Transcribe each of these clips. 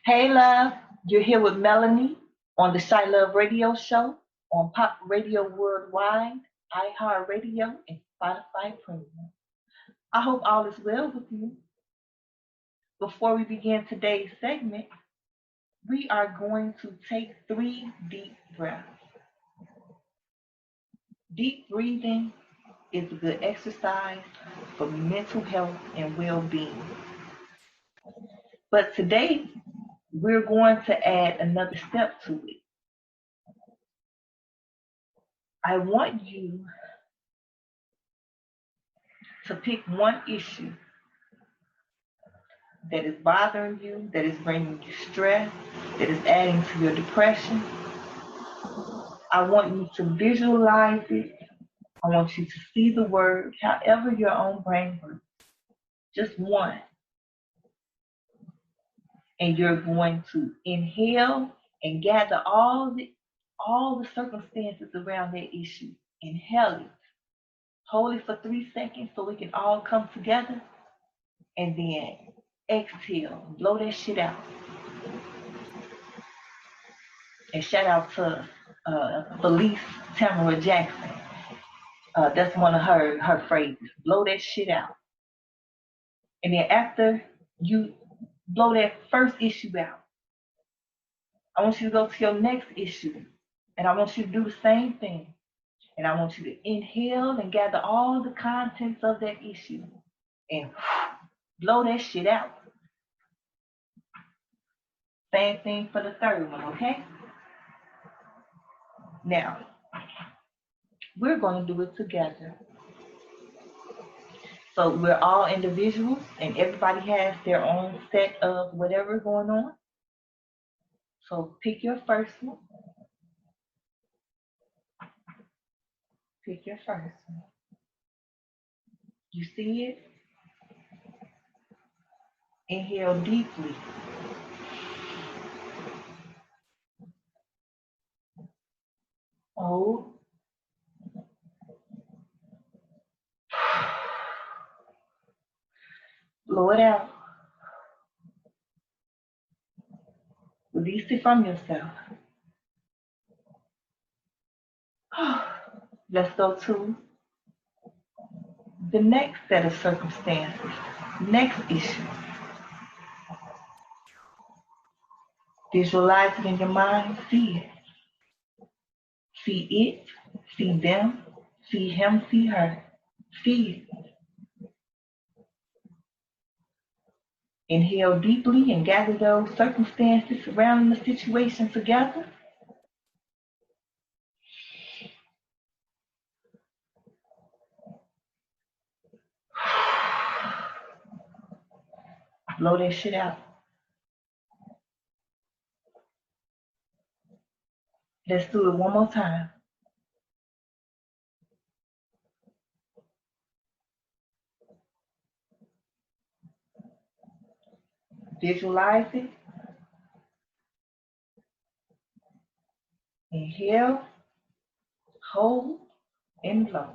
Hey, love, you're here with Melanie on the Chilove Radio Show on Pop Radio Worldwide, iHeartRadio, and Spotify Premium. I hope all is well with you. Before we begin today's segment, we are going to take 3 deep breaths. Deep breathing is a good exercise for mental health and well being. But today, we're going to add another step to it. I want you to pick one issue that is bothering you, that is bringing you stress, that is adding to your depression. I want you to visualize it. I want you to see the word, however your own brain works. Just one. And you're going to inhale and gather all the circumstances around that issue. Inhale it. Hold it for 3 seconds so it can all come together. And then exhale. Blow that shit out. And shout out to Felice Tamara Jackson. That's one of her phrases. Blow that shit out. And then after you blow that first issue out, I want you to go to your next issue. And I want you to do the same thing. And I want you to inhale and gather all the contents of that issue. And blow that shit out. Same thing for the third one, okay? Now, we're going to do it together. So we're all individuals and everybody has their own set of whatever going on. So pick your first one. Pick your first one. You see it? Inhale deeply. Hold. Blow it out. Release it from yourself. Let's go to the next set of circumstances. Next issue. Visualize it in your mind. See it. See it. See them. See him. See her. See it. Inhale deeply and gather those circumstances surrounding the situation together. Blow that shit out. Let's do it one more time. Visualize it. Inhale, hold, and blow.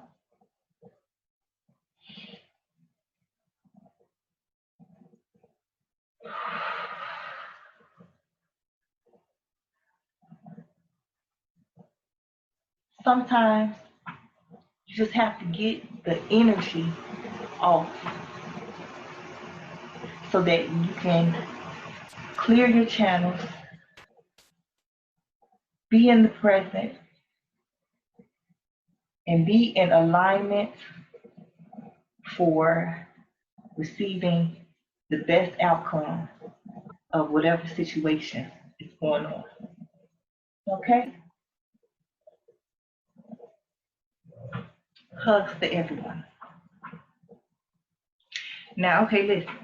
Sometimes you just have to get the energy off so that you can clear your channels, be in the present, and be in alignment for receiving the best outcome of whatever situation is going on. Okay? Hugs to everyone. Now, okay, listen.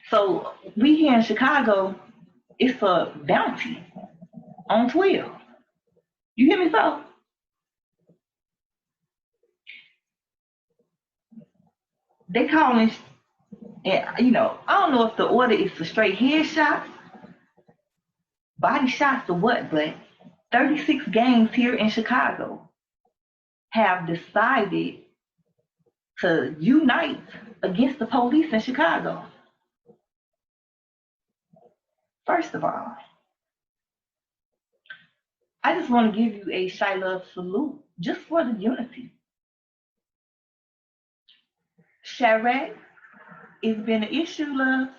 So we here in Chicago, it's a bounty on 12. You hear me, so? They calling, and I don't know if the order is for straight headshots, body shots, or what, but 36 gangs here in Chicago have decided to unite against the police in Chicago. First of all, I just want to give you a Chilove salute just for the unity. Chirac, it's been an issue, love.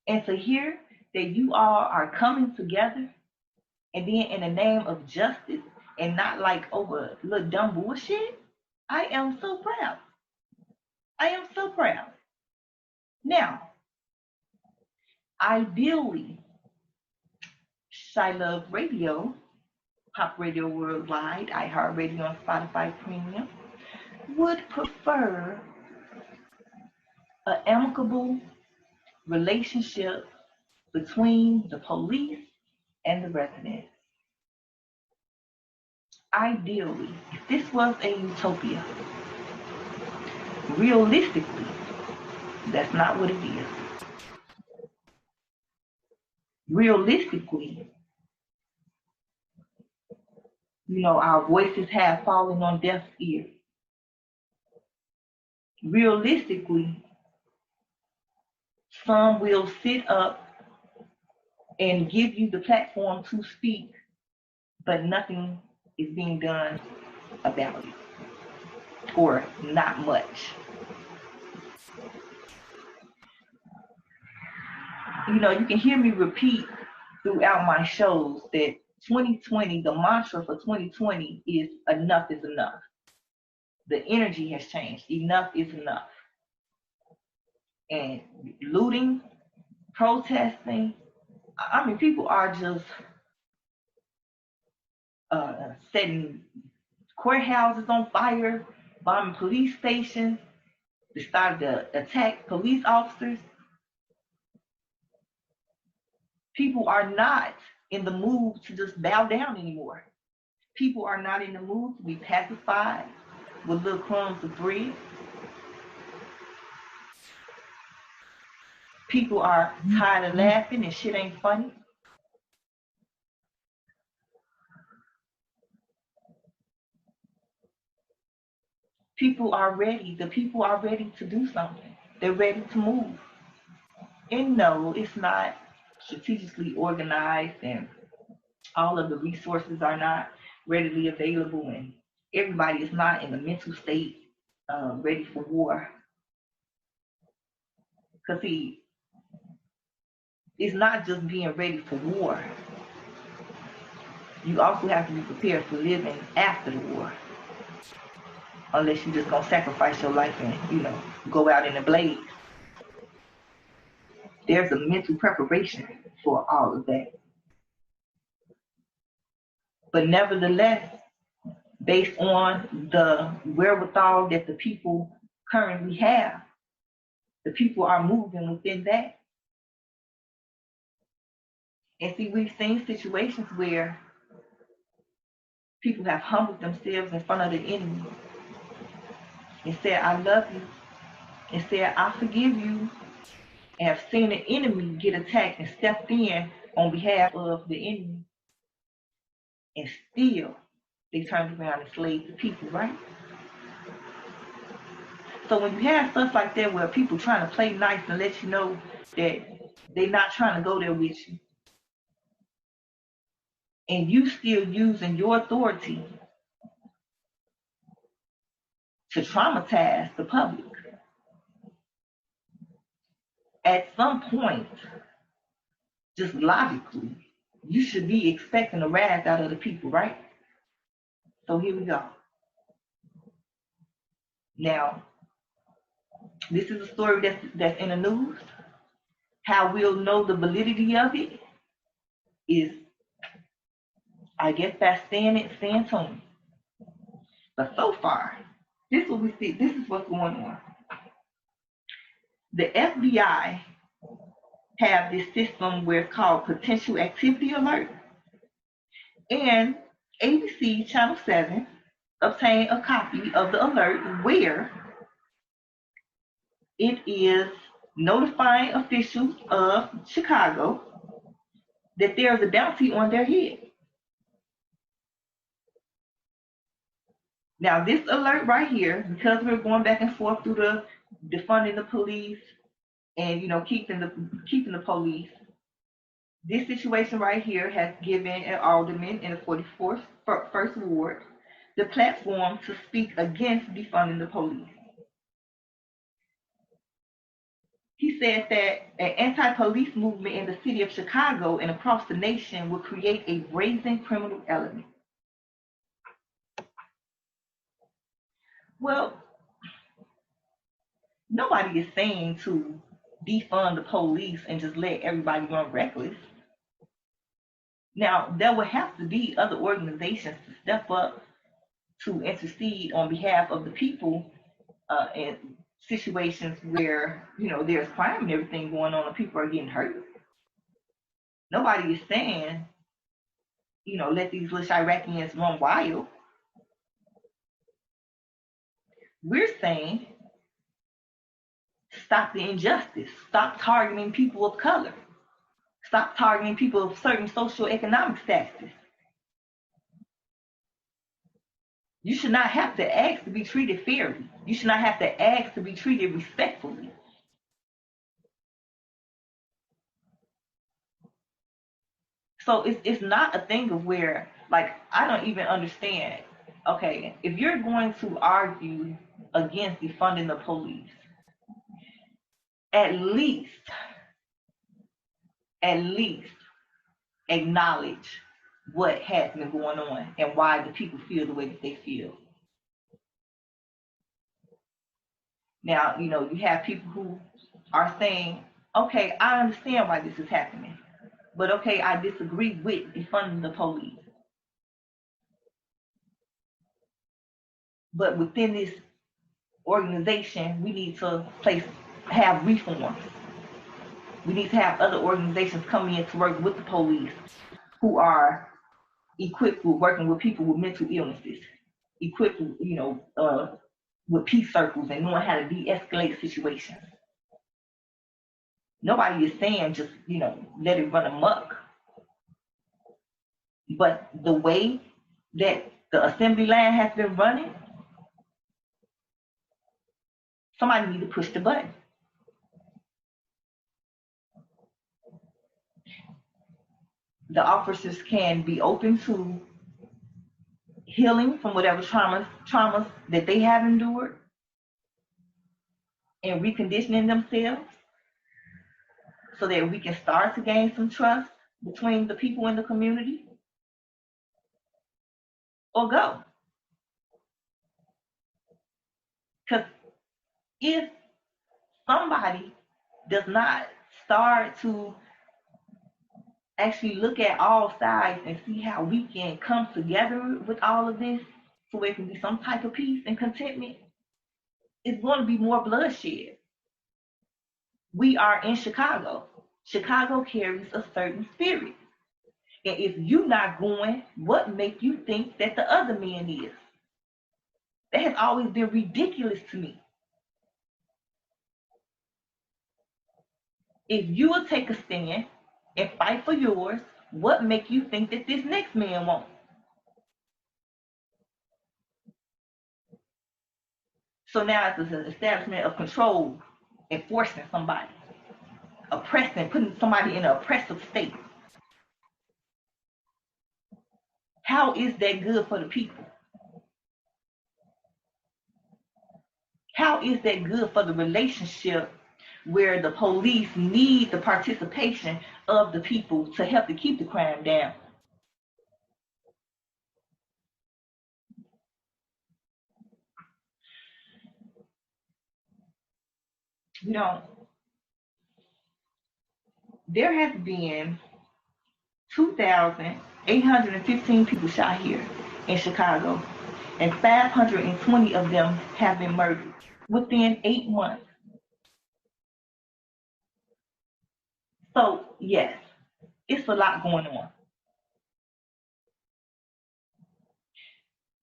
And to hear that you all are coming together and then in the name of justice and not like over little dumb bullshit, I am so proud. I am so proud. Now, ideally, Chilove Radio, Pop Radio Worldwide, iHeartRadio, and Spotify Premium would prefer an amicable relationship between the police and the residents. Ideally, if this was a utopia, realistically, that's not what it is. Realistically, our voices have fallen on deaf ears. Realistically, some will sit up and give you the platform to speak, but nothing is being done about it, or not much. You can hear me repeat throughout my shows that 2020, the mantra for 2020 is enough is enough. The energy has changed. Enough is enough. And looting, protesting, people are just setting courthouses on fire, bombing police stations. They started to attack police officers. People are not in the mood to just bow down anymore. People are not in the mood to be pacified with little crumbs of bread. People are tired of laughing and shit ain't funny. People are ready. The people are ready to do something. They're ready to move. And no, it's not strategically organized, and all of the resources are not readily available, and everybody is not in the mental state ready for war. Because see, it's not just being ready for war. You also have to be prepared for living after the war. Unless you just gonna sacrifice your life and, go out in a blaze. There's a mental preparation for all of that. But nevertheless, based on the wherewithal that the people currently have, the people are moving within that. And see, we've seen situations where people have humbled themselves in front of the enemy and said, I love you, and said, I forgive you, and have seen the enemy get attacked and stepped in on behalf of the enemy, and still they turned around and slaved the people, right? So when you have stuff like that where people trying to play nice and let you know that they're not trying to go there with you, and you still using your authority to traumatize the public, at some point, just logically, you should be expecting a wrath out of the people, right? So here we go. Now, this is a story that's in the news. How we'll know the validity of it is, I guess, by staying tuned. But so far, this is what we see. This is what's going on. The FBI have this system where it's called Potential Activity Alert. And ABC Channel 7 obtained a copy of the alert where it is notifying officials of Chicago that there's a bounty on their head. Now, this alert right here, because we're going back and forth through the defunding the police, and keeping the police. This situation right here has given an alderman in the 44th First Ward the platform to speak against defunding the police. He said that an anti-police movement in the city of Chicago and across the nation will create a brazen criminal element. Well, nobody is saying to defund the police and just let everybody run reckless. Now, there will have to be other organizations to step up to intercede on behalf of the people in situations where there's crime and everything going on and people are getting hurt. Nobody is saying let these little Iraqis run wild. We're saying stop the injustice, stop targeting people of color, stop targeting people of certain social economic statuses. You should not have to ask to be treated fairly. You should not have to ask to be treated respectfully. So it's not a thing of where, like, I don't even understand. Okay, if you're going to argue against defunding the police, at least acknowledge what has been going on and why the people feel the way that they feel. Now, you have people who are saying, okay, I understand why this is happening, but okay, I disagree with defunding the police. But within this organization, we need to have reforms. We need to have other organizations coming in to work with the police who are equipped with working with people with mental illnesses, equipped with, with peace circles and knowing how to de-escalate situations. Nobody is saying just, let it run amok. But the way that the assembly line has been running, somebody need to push the button. The officers can be open to healing from whatever traumas that they have endured and reconditioning themselves so that we can start to gain some trust between the people in the community, or go. Because if somebody does not start to actually look at all sides and see how we can come together with all of this so it can be some type of peace and contentment, it's going to be more bloodshed. We are in Chicago. Chicago carries a certain spirit. And if you're not going, what makes you think that the other man is? That has always been ridiculous to me. If you will take a stand and fight for yours, what makes you think that this next man won't? So now it's an establishment of control, enforcing somebody, oppressing, putting somebody in an oppressive state. How is that good for the people? How is that good for the relationship where the police need the participation of the people to help to keep the crime down? There has been 2,815 people shot here in Chicago, and 520 of them have been murdered within 8 months. So, yes, it's a lot going on.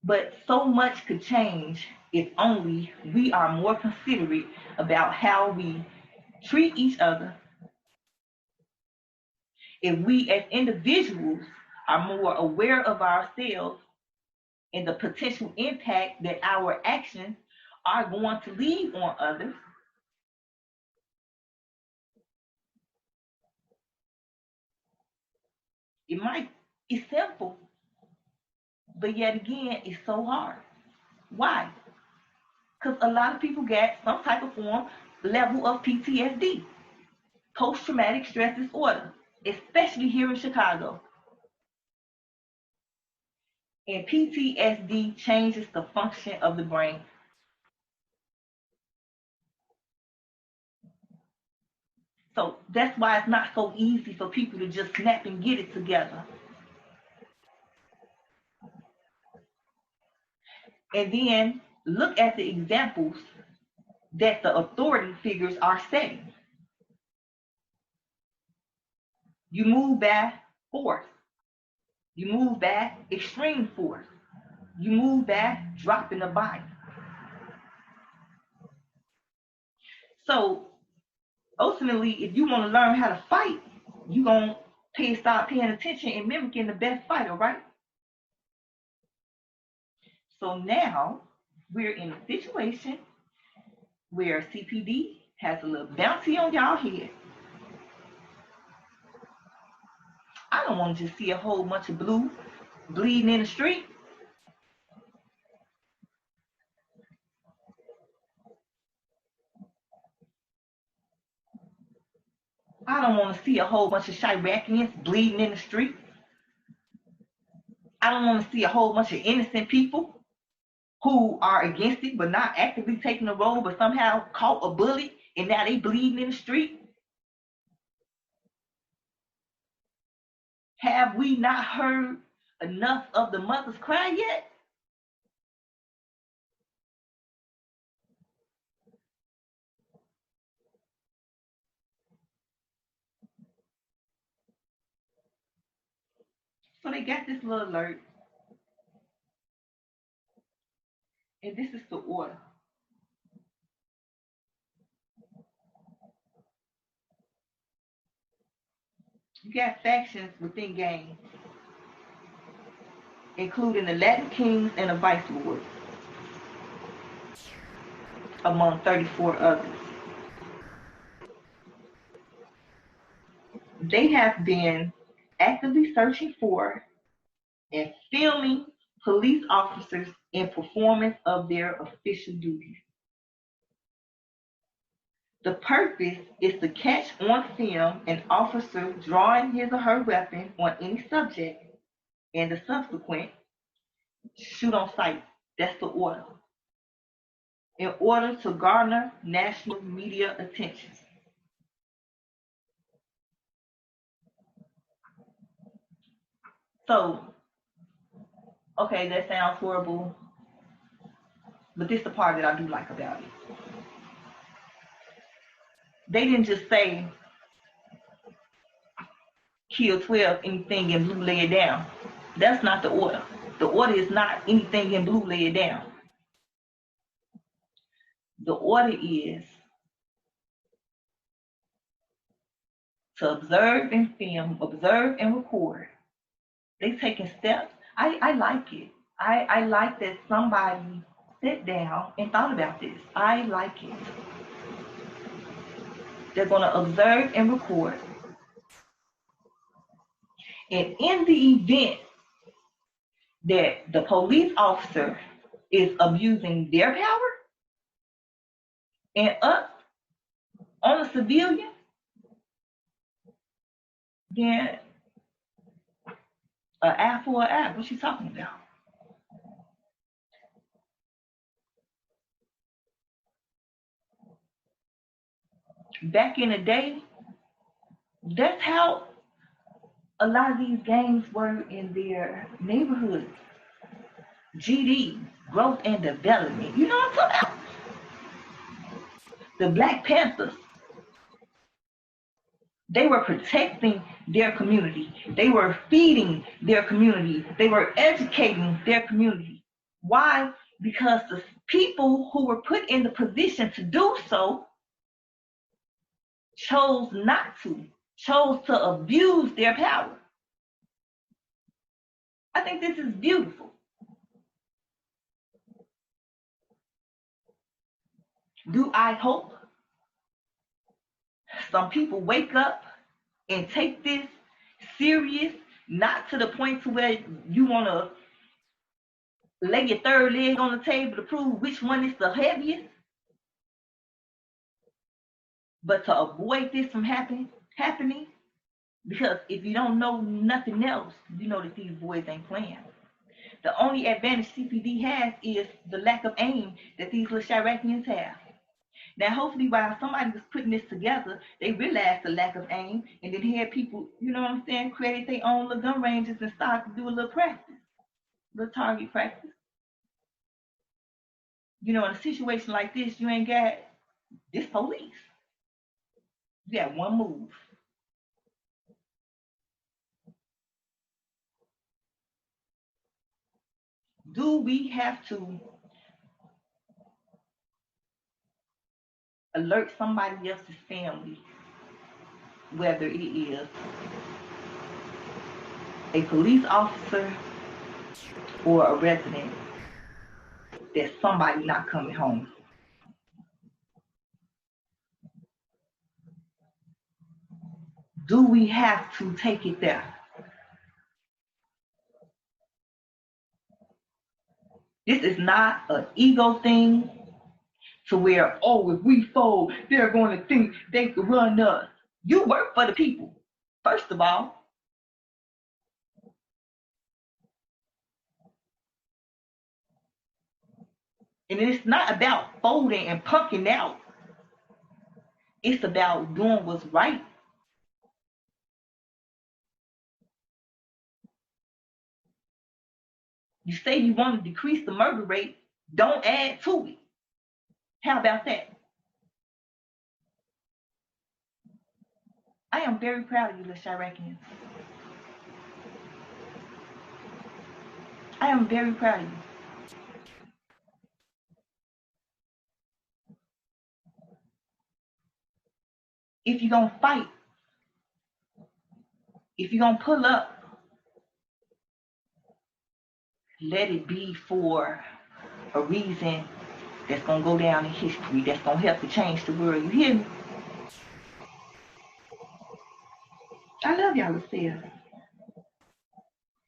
But so much could change if only we are more considerate about how we treat each other. If we as individuals are more aware of ourselves and the potential impact that our actions are going to leave on others, It's simple, but yet again, it's so hard. Why? Because a lot of people get some type of form level of PTSD, post-traumatic stress disorder, especially here in Chicago. And PTSD changes the function of the brain. So that's why it's not so easy for people to just snap and get it together. And then look at the examples that the authority figures are setting. You move by force. You move by extreme force. You move by dropping the body. So ultimately, if you want to learn how to fight, you're going to start paying attention and mimicking the best fighter, right? So now we're in a situation where CPD has a little bounty on y'all head. I don't want to just see a whole bunch of blue bleeding in the street. I don't want to see a whole bunch of Chiracians bleeding in the street. I don't want to see a whole bunch of innocent people who are against it but not actively taking the role but somehow caught a bullet and now they bleeding in the street. Have we not heard enough of the mothers cry yet? So they got this little alert, and this is the order. You got factions within gangs, including the Latin Kings and the Vice Lords, among 34 others. They have been actively searching for and filming police officers in performance of their official duties. The purpose is to catch on film an officer drawing his or her weapon on any subject and the subsequent shoot on sight. That's the order. In order to garner national media attention. So, okay, that sounds horrible, but this is the part that I do like about it. They didn't just say, kill 12, anything in blue, lay it down. That's not the order. The order is not anything in blue, lay it down. The order is to observe and film, observe and record. They taking steps. I like it. I like that somebody sat down and thought about this. I like it. They're going to observe and record. And in the event that the police officer is abusing their power and us on a civilian, then an eye for an eye. What you talking about? Back in the day, that's how a lot of these gangs were in their neighborhoods. GD, growth and development. You know what I'm talking about? The Black Panthers. They were protecting their community. They were feeding their community. They were educating their community. Why? Because the people who were put in the position to do so chose not to, chose to abuse their power. I think this is beautiful. Do I hope some people wake up and take this serious Not to the point to where you want to lay your third leg on the table to prove which one is the heaviest, but to avoid this from happening. Because if you don't know nothing else, you know that these boys ain't playing. The only advantage CPD has is the lack of aim that these little Chiracians have. Now, hopefully, while somebody was putting this together, they realized the lack of aim, and then had people, you know what I'm saying, create their own little gun ranges and start to do a little practice, little target practice. You know, in a situation like this, you ain't got this police. You got one move. Do we have to alert somebody else's family, whether it is a police officer or a resident, that somebody not coming home? Do we have to take it there? This is not an ego thing to where, oh, if we fold, they're going to think they can run us. You work for the people, first of all. And it's not about folding and punking out. It's about doing what's right. You say you want to decrease the murder rate, don't add to it. How about that? I am very proud of you, little Chiracians. I am very proud of you. If you're going to fight, if you're going to pull up, let it be for a reason that's going to go down in history, that's going to help to change the world. You hear me? I love y'all, Lucille.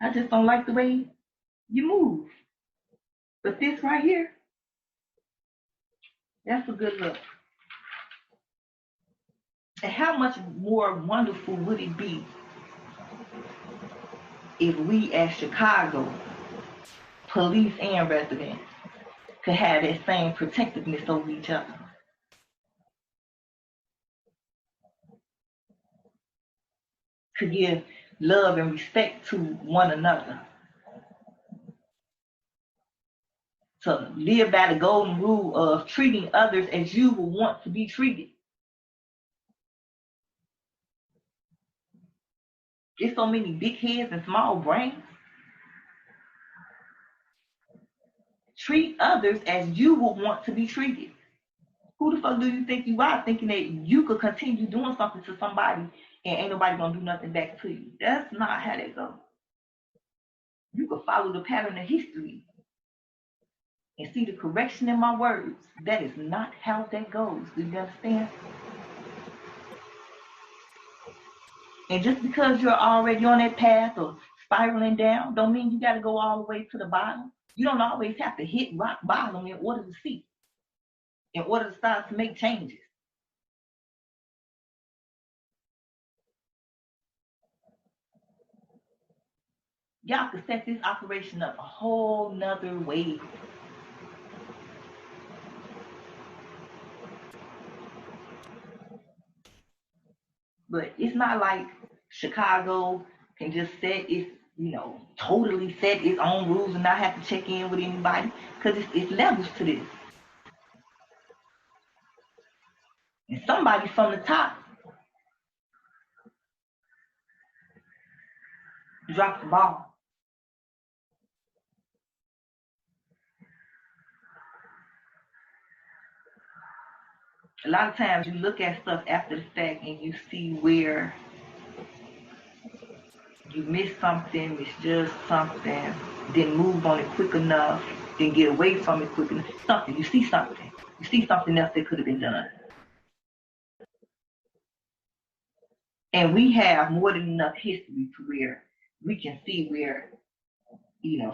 I just don't like the way you move. But this right here, that's a good look. And how much more wonderful would it be if we as Chicago, police and residents, could have that same protectiveness over each other? To give love and respect to one another. To live by the golden rule of treating others as you would want to be treated. There's so many big heads and small brains. Treat others as you would want to be treated. Who the fuck do you think you are, thinking that you could continue doing something to somebody and ain't nobody gonna do nothing back to you? That's not how that goes. You could follow the pattern of history and see the correction in my words. That is not how that goes. Do you understand? And just because you're already on that path of spiraling down, don't mean you got to go all the way to the bottom. You don't always have to hit rock bottom in order to see, in order to start to make changes. Y'all could set this operation up a whole nother way. But it's not like Chicago can just set its, totally set its own rules and not have to check in with anybody, because it's levels to this. And somebody from the top dropped the ball. A lot of times you look at stuff after the fact and you see where you missed something, misjudged something, didn't move on it quick enough, didn't get away from it quick enough. Something, you see something. You see something else that could have been done. And we have more than enough history to where we can see where,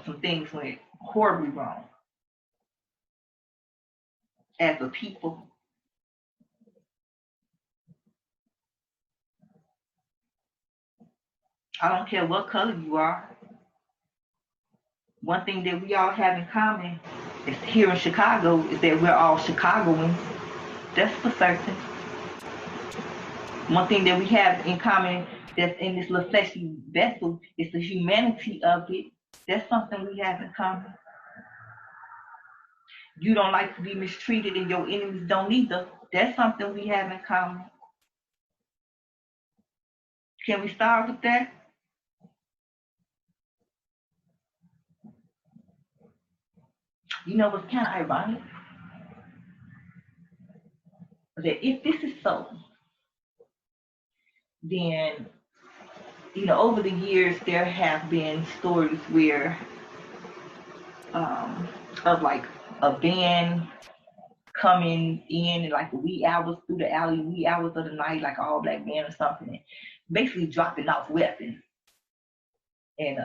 some things went horribly wrong as a people. I don't care what color you are. One thing that we all have in common is here in Chicago is that we're all Chicagoans. That's for certain. One thing that we have in common that's in this little fleshy vessel is the humanity of it. That's something we have in common. You don't like to be mistreated and your enemies don't either. That's something we have in common. Can we start with that? You know what's kind of ironic? That if this is so, then, over the years, there have been stories where, of like a van coming in like the wee hours through the alley, wee hours of the night, like an all black van or something, and basically dropping off weapons in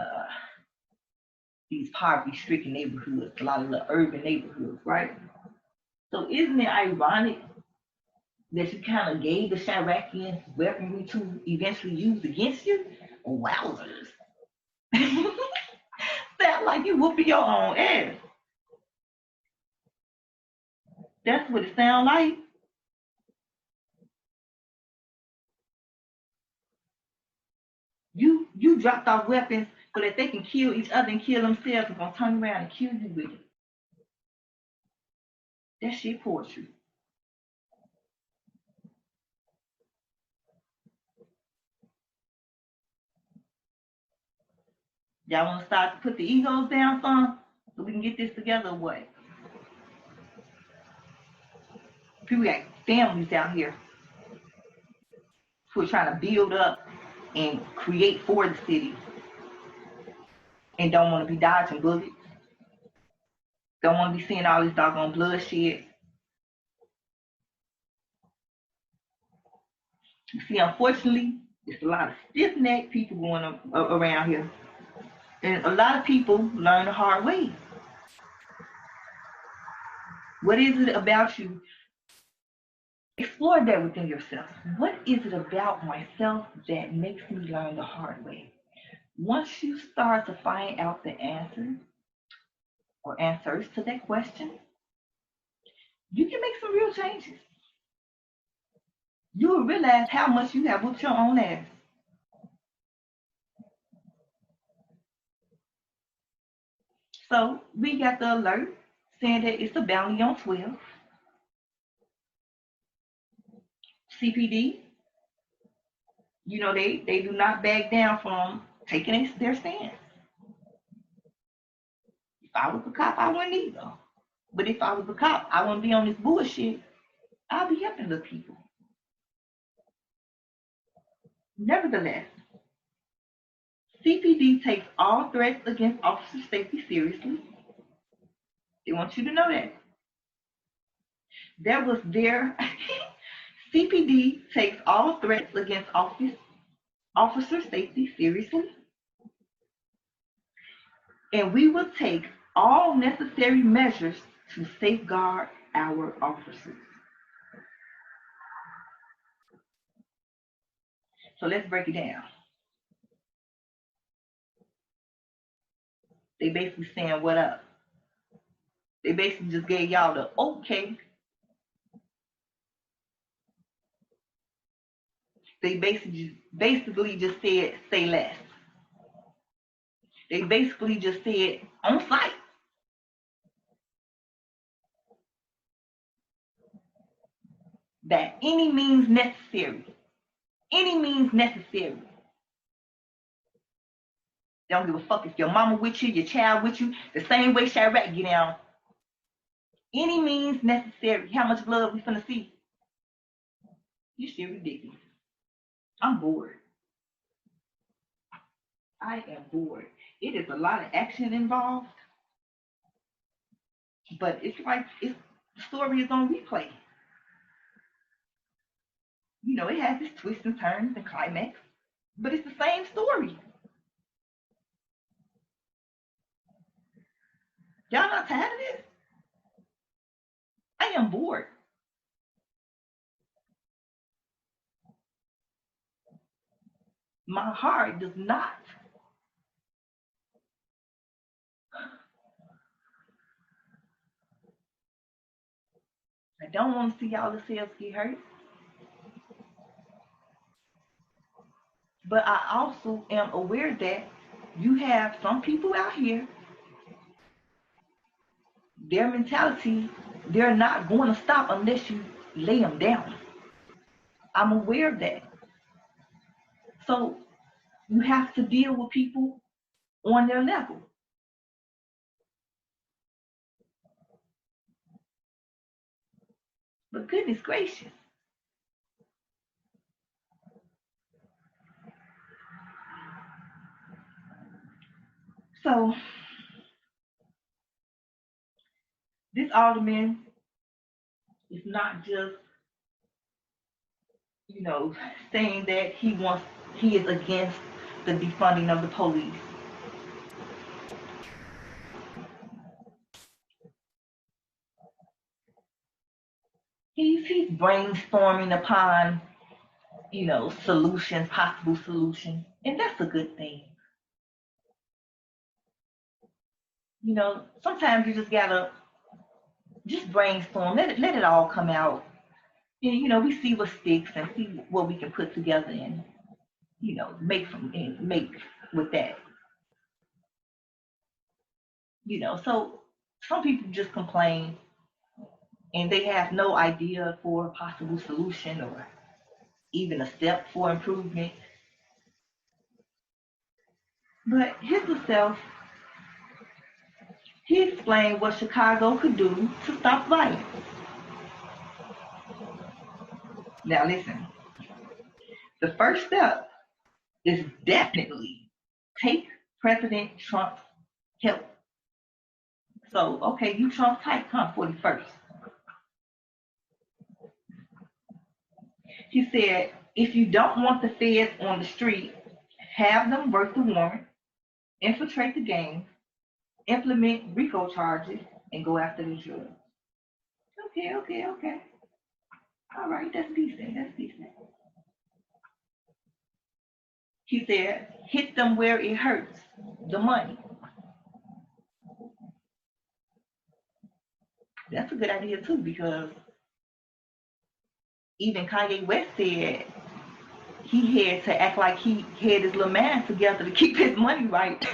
these poverty stricken neighborhoods, a lot of the urban neighborhoods, right? So isn't it ironic that you kind of gave the Chiracians weaponry to eventually use against you? Wowzers. Sound like you whooping your own ass. That's what it sounds like. You dropped off weapons so that they can kill each other and kill themselves and gonna turn around and kill you with it. That shit poetry. Y'all wanna start to put the egos down some so we can get this together or what? People got families out here who are trying to build up and create for the city and don't want to be dodging bullets. Don't want to be seeing all this doggone bloodshed. You see, unfortunately, there's a lot of stiff-necked people going around here. And a lot of people learn the hard way. What is it about you? Explore that within yourself. What is it about myself that makes me learn the hard way? Once you start to find out the answer or answers to that question, you can make some real changes. You will realize how much you have whooped your own ass. So we got the alert saying that it's a bounty on 12. CPD, they do not back down from taking their stand. If I was a cop, I wouldn't either. But if I was a cop, I wouldn't be on this bullshit. I'll be helping the people. Nevertheless, CPD takes all threats against officer safety seriously. They want you to know that. That was their CPD takes all threats against officer safety seriously. And we will take all necessary measures to safeguard our officers. So let's break it down. They basically saying what up. They basically just gave y'all the okay. They basically just said say less. They basically just said on site. That any means necessary. Any means necessary. They don't give a fuck if your mama with you, your child with you, the same way Chirac get down. Any means necessary. How much blood we finna see? You shit ridiculous. I'm bored. I am bored. It is a lot of action involved, but it's like the story is on replay. It has its twists and turns and climax, but it's the same story. Y'all not tired of this? I am bored. My heart does not. I don't want to see y'all yourselves get hurt. But I also am aware that you have some people out here, their mentality, they're not going to stop unless you lay them down. I'm aware of that. So you have to deal with people on their level. But goodness gracious. So this alderman is not just, saying that he is against the defunding of the police. He's brainstorming upon, solutions, possible solutions, and that's a good thing. Sometimes you just gotta just brainstorm, let it all come out. And we see what sticks and see what we can put together and make with that. So some people just complain and they have no idea for a possible solution or even a step for improvement. But himself, he explained what Chicago could do to stop violence. Now listen, the first step is definitely take President Trump's help. So, okay, you Trump type, come 41st. He said, if you don't want the feds on the street, have them work the warrant, infiltrate the gangs, implement RICO charges, and go after the drugs. Okay. All right, that's decent. He said, hit them where it hurts, the money. That's a good idea too, because even Kanye West said he had to act like he had his little man together to keep his money right.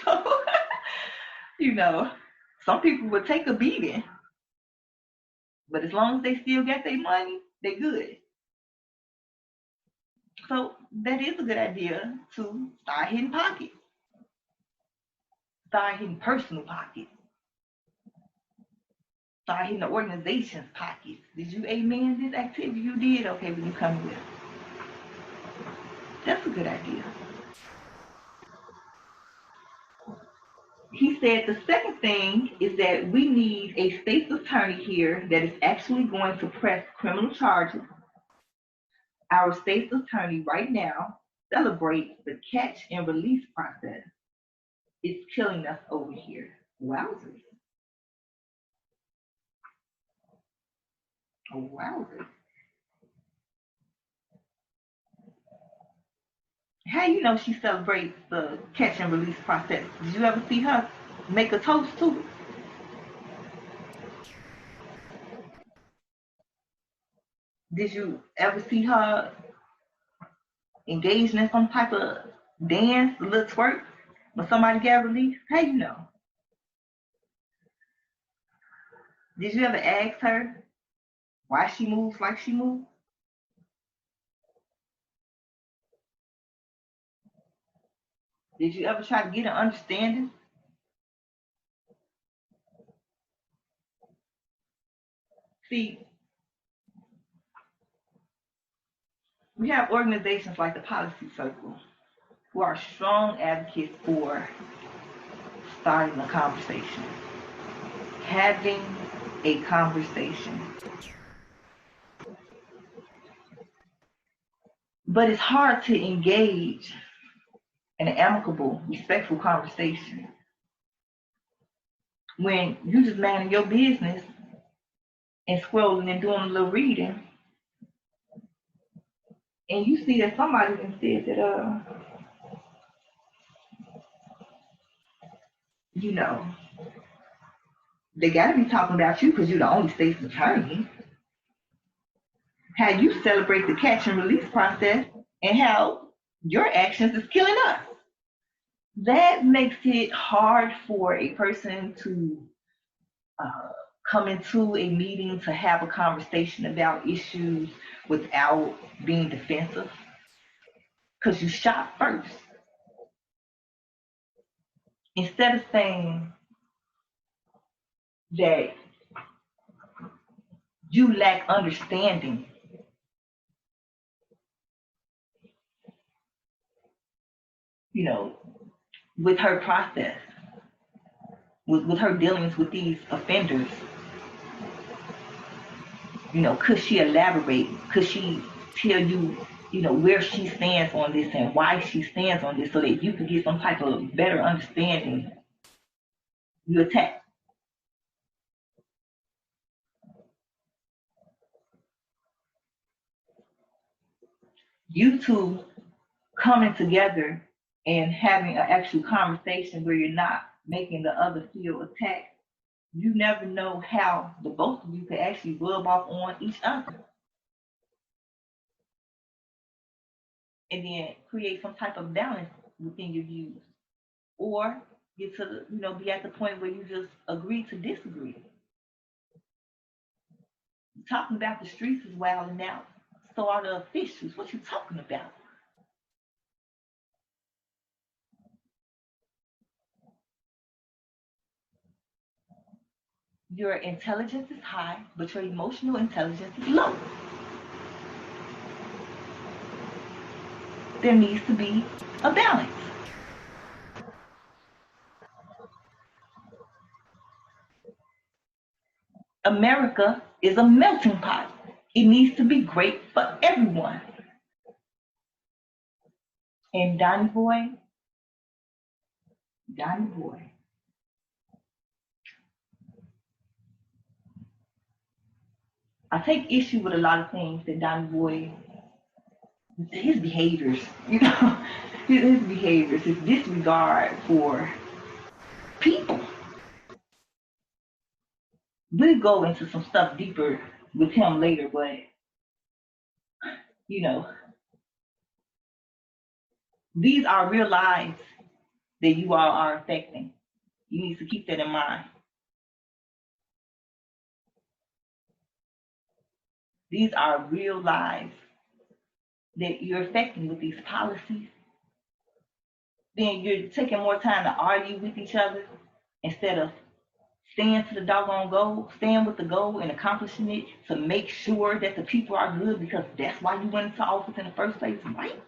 So, some people would take a beating, but as long as they still get their money, they good. So that is a good idea to start hitting pockets, start hitting personal pockets, start hitting the organization's pockets. Did you amen this activity you did? Okay, when you come with it. That's a good idea. He said the second thing is that we need a state's attorney here that is actually going to press criminal charges. Our state's attorney right now celebrates the catch and release process. It's killing us over here. Wowzers. Wowzers. How you know she celebrates the catch and release process? Did you ever see her make a toast to it? Did you ever see her engaged in some type of dance, a little twerk, when somebody got released? How you know? Did you ever ask her why she moves like she moves? Did you ever try to get an understanding? See, we have organizations like the Policy Circle who are strong advocates for starting a conversation, having a conversation. But it's hard to engage in an amicable, respectful conversation when you just minding your business and scrolling and doing a little reading, and you see that somebody then said that you know, they gotta be talking about you because you're the only state's attorney. How you celebrate the catch and release process and how your actions is killing us. That makes it hard for a person to uh, come into a meeting to have a conversation about issues without being defensive because you shot first. Instead of saying that you lack understanding, you know, with her process, with her dealings with these offenders, you know, could she elaborate? Could she tell you, you know, where she stands on this and why she stands on this so that you could get some type of better understanding? You attack. You two coming together and having an actual conversation where you're not making the other feel attacked, you never know how the both of you could actually rub off on each other and then create some type of balance within your views. Or get to the, you know, be at the point where you just agree to disagree. Talking about the streets is wilding out. So are the officials. What you talking about? Your intelligence is high, but your emotional intelligence is low. There needs to be a balance. America is a melting pot. It needs to be great for everyone. And Donny Boy, I take issue with a lot of things that Donny Boy, his behaviors, you know, his behaviors, his disregard for people. We'll go into some stuff deeper with him later, but you know, these are real lives that you all are affecting. You need to keep that in mind. These are real lives that you're affecting with these policies. Then you're taking more time to argue with each other instead of staying to the doggone goal, staying with the goal and accomplishing it to make sure that the people are good because that's why you went into office in the first place, right?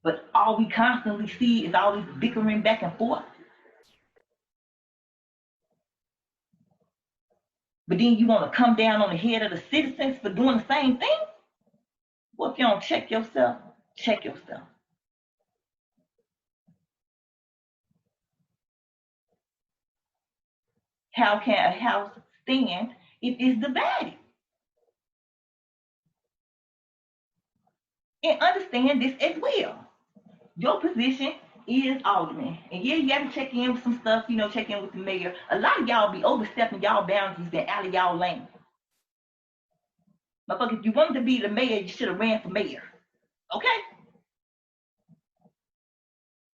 But all we constantly see is all this bickering back and forth. But then you want to come down on the head of the citizens for doing the same thing? Well, if you don't check yourself, check yourself. How can a house stand if it's divided? And understand this as well. Your position is alderman. And yeah, you got to check in with some stuff, you know, check in with the mayor. A lot of y'all be overstepping y'all boundaries and out of y'all lane. Motherfucker, if you wanted to be the mayor, you should have ran for mayor. Okay?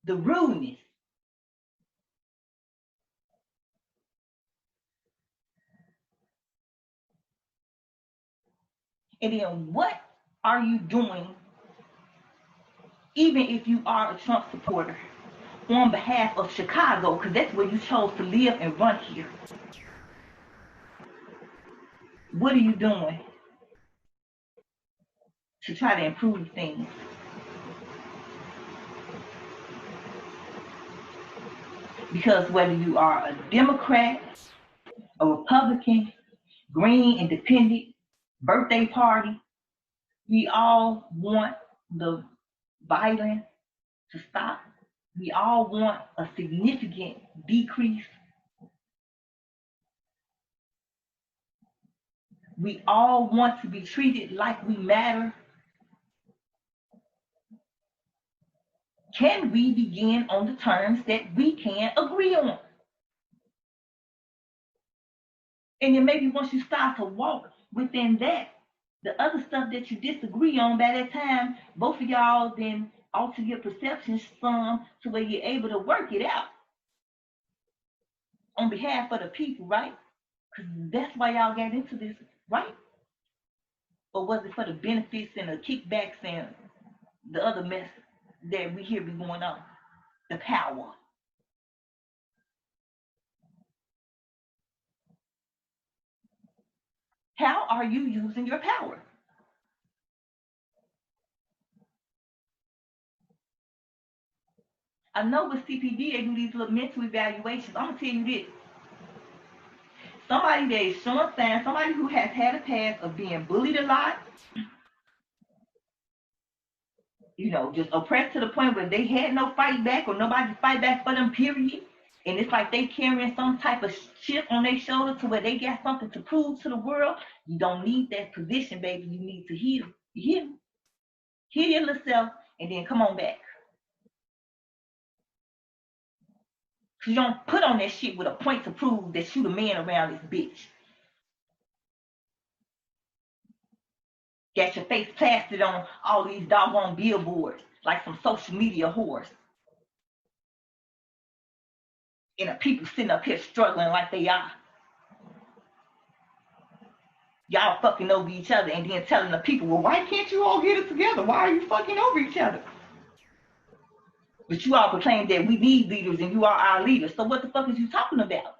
The rudeness. And then what are you doing, even if you are a Trump supporter, on behalf of Chicago, because that's where you chose to live and run here? What are you doing to try to improve things? Because whether you are a Democrat, a Republican, Green, Independent, birthday party, we all want the violence to stop. We all want a significant decrease. We all want to be treated like we matter. Can we begin on the terms that we can agree on? And then maybe once you start to walk within that, the other stuff that you disagree on, by that time, both of y'all then alter your perceptions some to where you're able to work it out on behalf of the people, right? Because that's why y'all got into this, right? Or was it for the benefits and the kickbacks and the other mess that we hear be going on? The power. How are you using your power? I know with CPD, they do these little mental evaluations. I'm going to tell you this. Somebody that is showing signs, somebody who has had a past of being bullied a lot, just oppressed to the point where they had no fight back or nobody to fight back for them, period. And it's like they carrying some type of chip on their shoulder to where they got something to prove to the world. You don't need that position, baby. You need to heal. You heal your little self and then come on back. Cause you don't put on that shit with a point to prove that you the man around this bitch. Got your face plastered on all these doggone billboards like some social media whores. And the people sitting up here struggling like they are. Y'all fucking over each other and then telling the people, well, why can't you all get it together? Why are you fucking over each other? But you all proclaim that we need leaders and you are our leaders. So what the fuck is you talking about?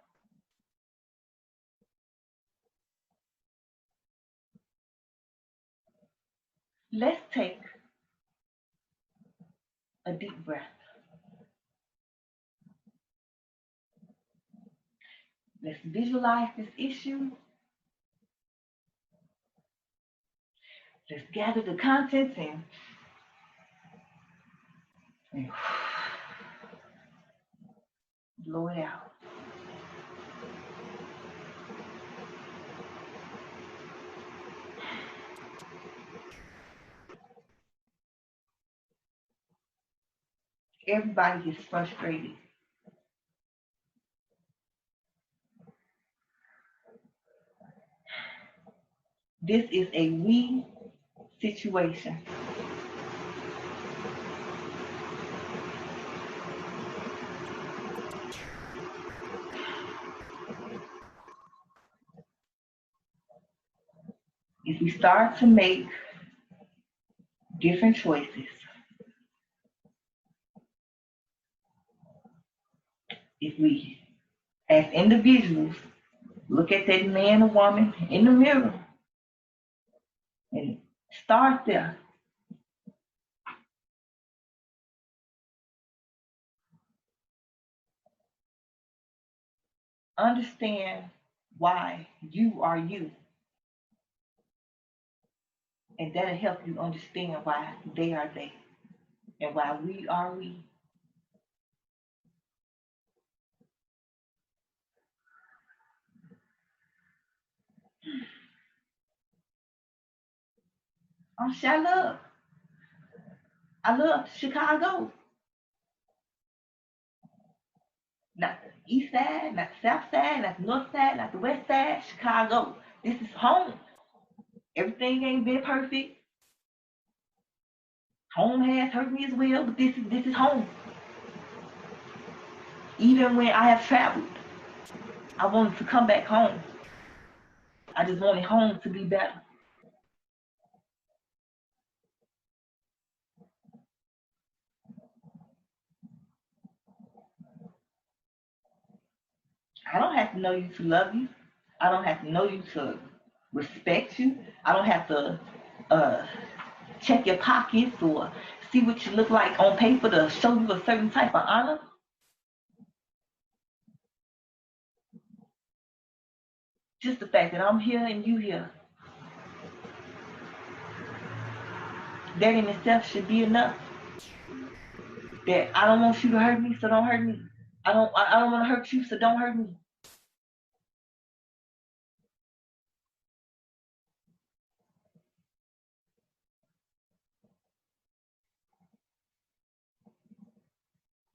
Let's take a deep breath. Let's visualize this issue. Let's gather the contents and blow it out. Everybody is frustrated. This is a we situation. If we start to make different choices, if we, as individuals, look at that man or woman in the mirror and start there. Understand why you are you. And that'll help you understand why they are they and why we are we. Chilove. I love Chicago. Not the east side, not the south side, not the north side, not the west side. Chicago. This is home. Everything ain't been perfect. Home has hurt me as well, but this is home. Even when I have traveled, I wanted to come back home. I just wanted home to be better. I don't have to know you to love you. I don't have to know you to respect you. I don't have to check your pockets or see what you look like on paper to show you a certain type of honor. Just the fact that I'm here and you here. That in itself should be enough. that I don't want you to hurt me, so don't hurt me. I don't want to hurt you, so don't hurt me.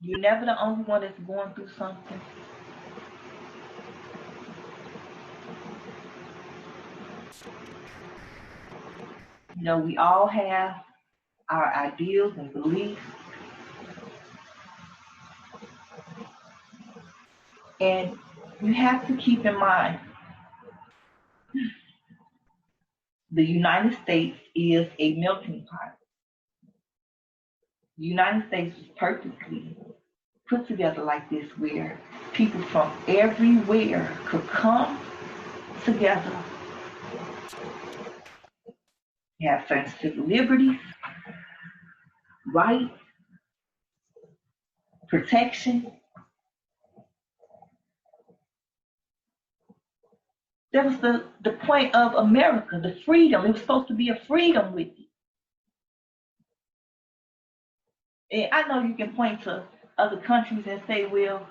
You're never the only one that's going through something. You know, we all have our ideals and beliefs. And you have to keep in mind, the United States is a melting pot. The United States was purposely put together like this, where people from everywhere could come together. You have certain civil liberties, rights, protection. That was the point of America, the freedom. It was supposed to be a freedom with it. And I know you can point to other countries and say, well,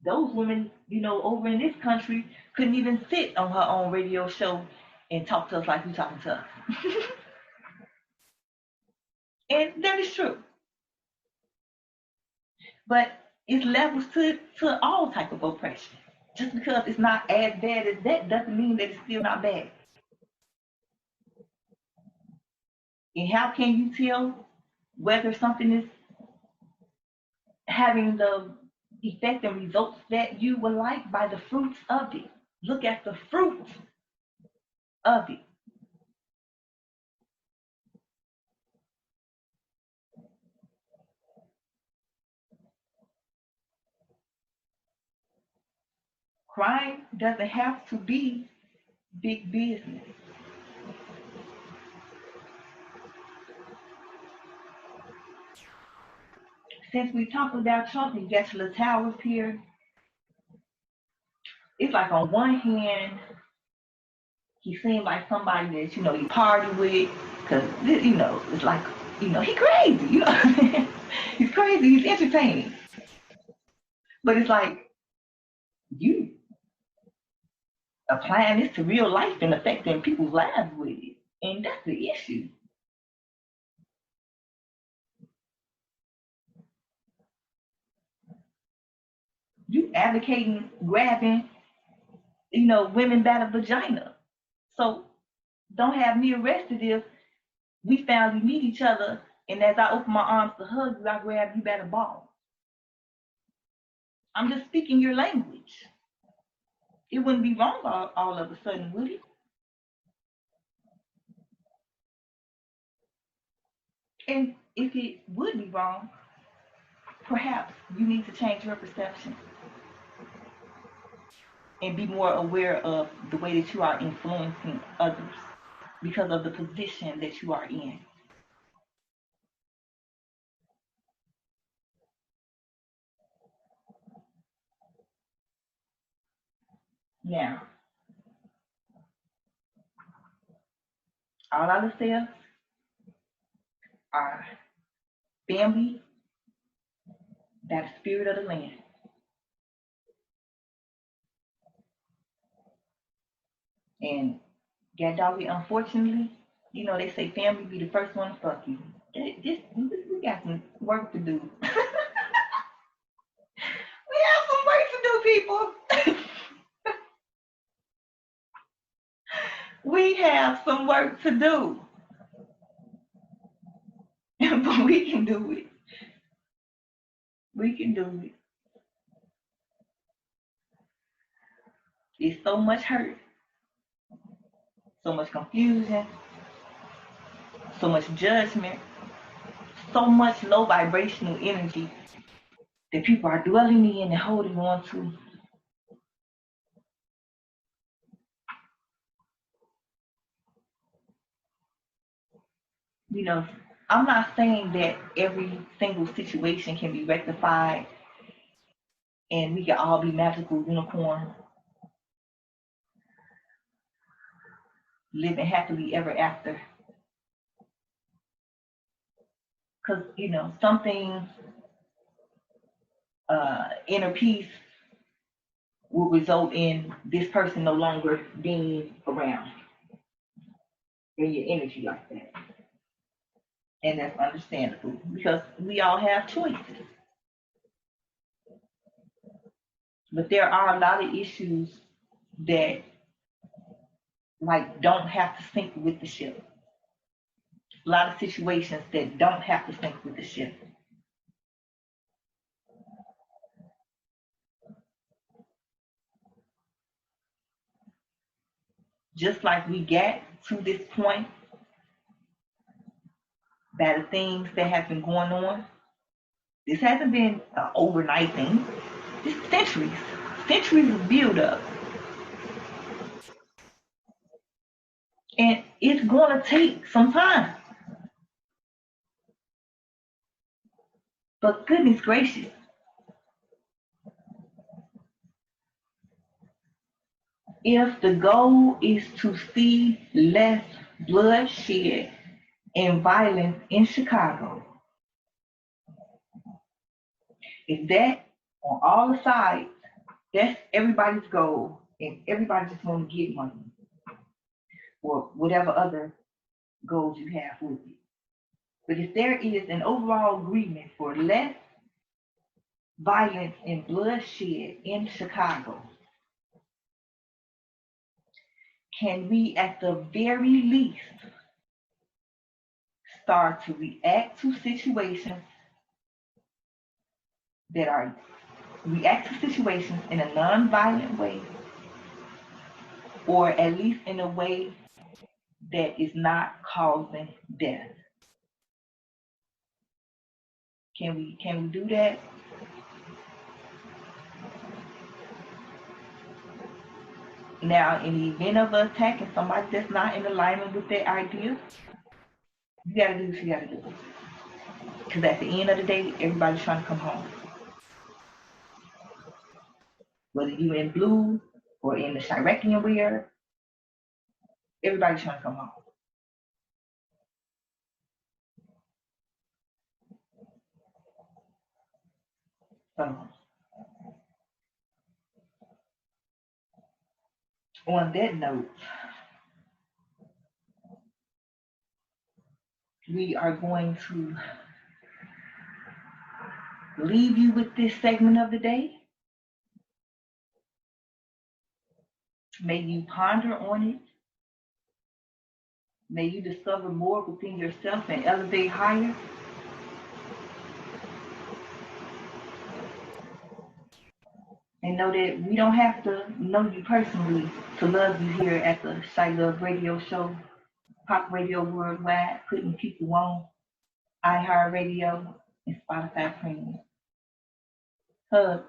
those women, over in this country couldn't even sit on her own radio show and talk to us like you talking to us. And that is true. But it's levels to all type of oppression. Just because it's not as bad as that doesn't mean that it's still not bad. And how can you tell whether something is having the effect and results that you would like? By the fruits of it. Look at the fruit of it. Crime doesn't have to be big business. Since we talked about Trump, you got your little towers here. It's like on one hand, he seemed like somebody that you party with, because it's like he crazy. He's crazy. He's entertaining, but it's like you applying this to real life and affecting people's lives with it, and that's the issue. You advocating grabbing, women by the vagina. So don't have me arrested if we finally meet each other, and as I open my arms to hug you, I grab you by the ball. I'm just speaking your language. It wouldn't be wrong all of a sudden, would it? And if it would be wrong, perhaps you need to change your perception and be more aware of the way that you are influencing others because of the position that you are in. Now, all ourselves are family by the spirit of the land. And that doggy, unfortunately, they say family be the first one to fuck you. We got some work to do. We have some work to do, people. We have some work to do. But we can do it. We can do it. It's so much hurt, so much confusion, so much judgment, so much low vibrational energy that people are dwelling in and holding on to. I'm not saying that every single situation can be rectified and we can all be magical unicorns living happily ever after. because something inner peace will result in this person no longer being around in your energy like that. And that's understandable because we all have choices. But there are a lot of issues that don't have to sync with the ship. A lot of situations that don't have to sync with the ship. Just like we get to this point by the things that have been going on, this hasn't been an overnight thing. This is centuries of build up. And it's going to take some time. But goodness gracious, if the goal is to see less bloodshed and violence in Chicago, if that on all the sides, that's everybody's goal, and everybody just want to get money or whatever other goals you have with it. But if there is an overall agreement for less violence and bloodshed in Chicago, can we at the very least start to react to situations in a non-violent way, or at least in a way that is not causing death? Can we do that? Now, in the event of attacking somebody that's not in alignment with their ideas, you gotta do what you gotta do. Because at the end of the day, everybody's trying to come home. Whether you're in blue or in the Chiracian wear, everybody's trying to come home. So, on that note, we are going to leave you with this segment of the day. May you ponder on it. May you discover more within yourself and elevate higher. And know that we don't have to know you personally to love you here at the Chilove Radio Show, Pop Radio Worldwide, putting people on iHeartRadio and Spotify Premium. Hug.